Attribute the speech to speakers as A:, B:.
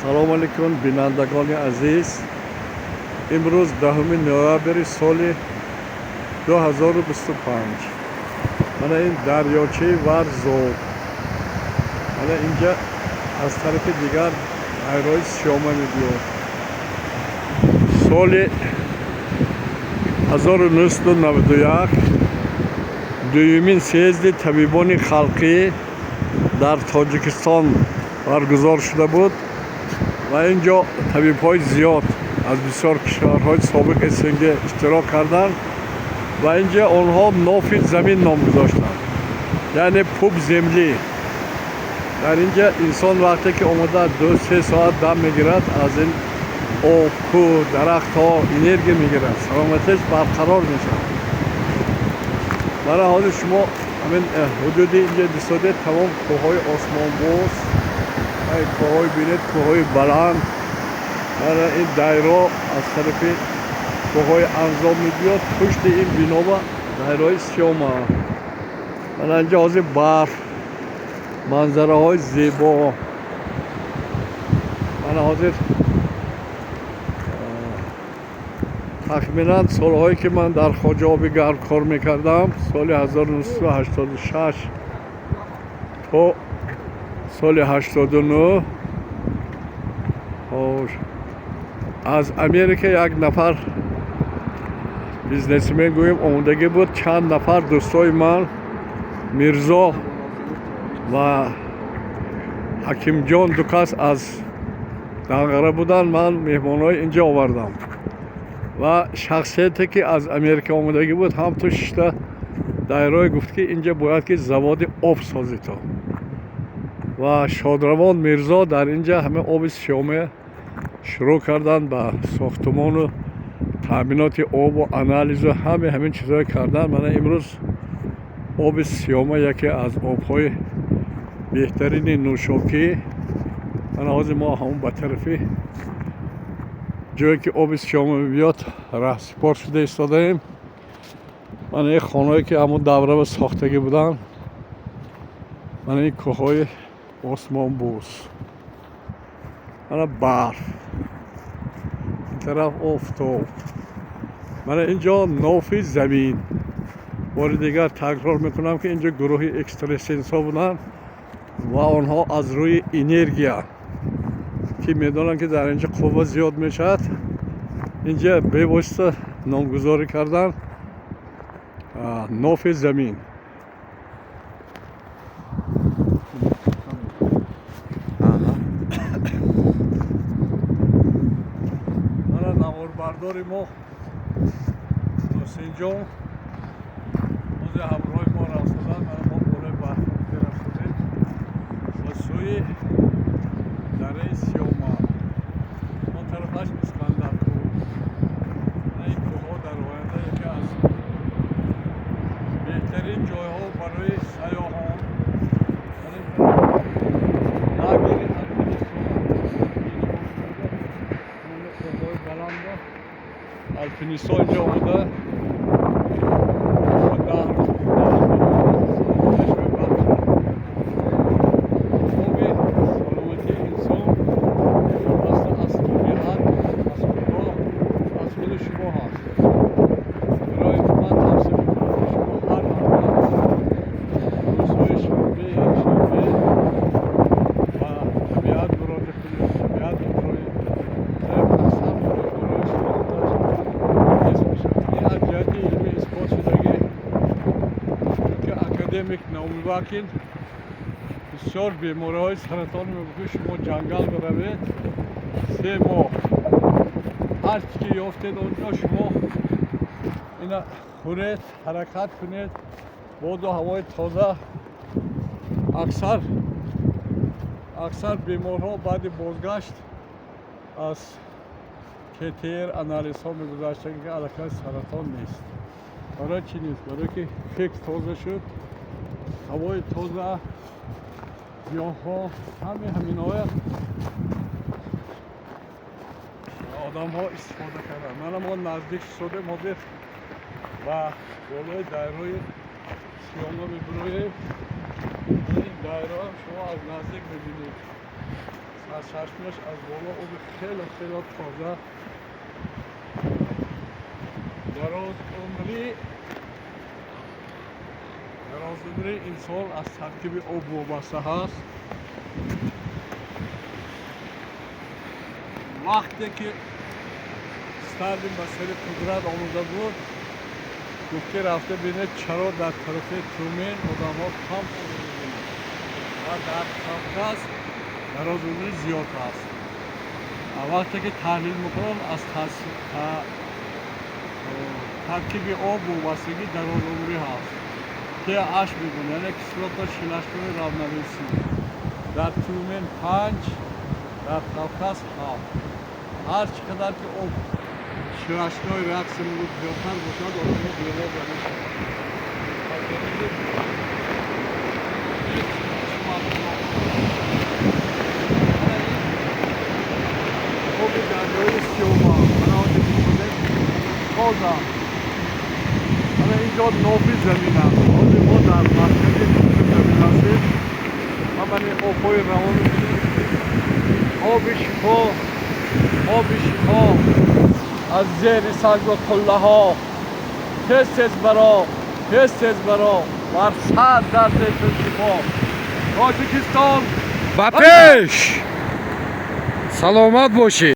A: салом алейкум бинандагони азиз. имрӯз 10 ноябри соли 2025. мана ин дарёчаи Варзоб. мана инҷа аз тарафи дигар айрои Сиёма мебиёд. соли 1991 дуюмин съезди табибони халқӣ дар Тоҷикистон баргузор шуда буд ва инҷо табибҳои зиёд аз бисёр кишварҳои собиқи СНГ иштирок карданд ва инҷа онҳо нофи замин ном гузоштанд, яъне пуп землӣ. дар инҷа инсон вақте ки омада 2-3 соат дам мегирад, аз ин об, кӯҳ, дарахтҳо энергия мегирад, саломатиаш барқарор мешавад. мана ҳозир шумо ҳамин ҳудуди инҷа дистодед, тамом кӯҳҳои осмонбӯс, кӯҳҳои бинед, кӯҳҳои баланд. мана ин дайро аз тарафи кӯҳҳои Анзоб мебиёд, пушти ин биноба дайрои Сиёма. мана инҷа ҳозир барф, манзараҳои зебо. мана ҳозир тахминан солҳое ки ман дар Хоҷаоби Гарм кор мекардам, соли 1986 то соли 89. аз Америка як нафар бизнесмен гӯем омодагӣ буд. чанд нафар дӯстои ман, Мирзо ва Ҳакимҷон, ду кас аз Данғара буданд. ман меҳмонҳои инҷа овардам ва шахсияте ки аз Америка омадагӣ буд ҳам то шишта дайрои гуфт ки инҷа бояд ки заводи об созӣ то. ва Шодравон Мирзо дар инҷа ҳамин оби Сиёма шурӯъ карданд ба сохтмону таъминоти обу анализу ҳамин чизҳоро карданд. мана имрӯз оби Сиёма яке аз обҳои беҳтарини нӯшокӣ. мана ҳозир мо ҳамон ба тарафи ҷое ки оби Сиёма мебиёд раҳсипор шуда истодаем. мана ин хонаҳое ки ҳамон давра сохтагӣ буданд. мана ин кӯҳҳои осмонбӯс, мана барф, ин тараф офтоб. мана инҷо нофи замин. бори дигар такрор мекунам ки инҷо гурӯҳи экстрасенсҳо буданд ва онҳо аз рӯи энергия ки медонанд ки дар инҷа қувва зиёд мешавад, инҷа бевосита номгузорӣ карданд нофи замин. мана наворбардори мо Ҳусейнҷон ҳозир ҳамроҳи мо рафтаданд. мана мо болои барфоки рафтадем ба сӯи дараи Сиёма. он тарафаш Искандаркӯҳ. мана ин кӯҳҳо дар оянда яке аз беҳтарин ҷойҳо барои сайёҳон. лагери кӯҳҳои баланда алпинистҳо инҷо омада намивакин бисёр бемориҳои саратон мебошад. шумо ҷангал биравед 3 моҳ ҳар чӣ ки ёфтед онҷо шумо ина хӯред, ҳаракат кунед, боду ҳавои тоза. аксар беморҳо баъди бозгашт аз КТР анализҳо мегузаштанд ки аллакай саратон нест. барои чӣ нест? барое ки фикр тоза шуд, ҳавои тоза, гиёҳҳо, ҳаминоя одамҳо истифода карданд. мана мо наздик шудем ҳозир ба болои дайрои Сиёма мебироем. ин дайро шумо аз наздик мебинед. از چشمش از بالا آب خیلی خیلی تازه دراز عمری انسان از ترکیب آب وابسته هست. وقتی که استالین به سر قدرت آمده بود گفته رفته بینه چرا در طرف ترومن آدم ها کم بودند و در کافکاز دراز عمری زیاد هست. وقتی که تحلیل میکنن از ترکیب آب وابستگی دراز عمری هست که اش میگونه، یعنی کسلات شیلاشتوی رونویسی در ترومن 5 در کافکاز 7. هر چقدر که آب شیلاشتوی رقص میگود زیادتر باشد آدم ها بیمار نمیشن. آب دریای سیوما مناطق تازه. اینجا نوفی زمین است. ما در مرکز زمین هستیم. همین آب‌های روان آب شفا از زیر سنگ و قله ها تز برا بر سر در زیر شفا. تاجیکستان
B: با پیش سلامت باشی.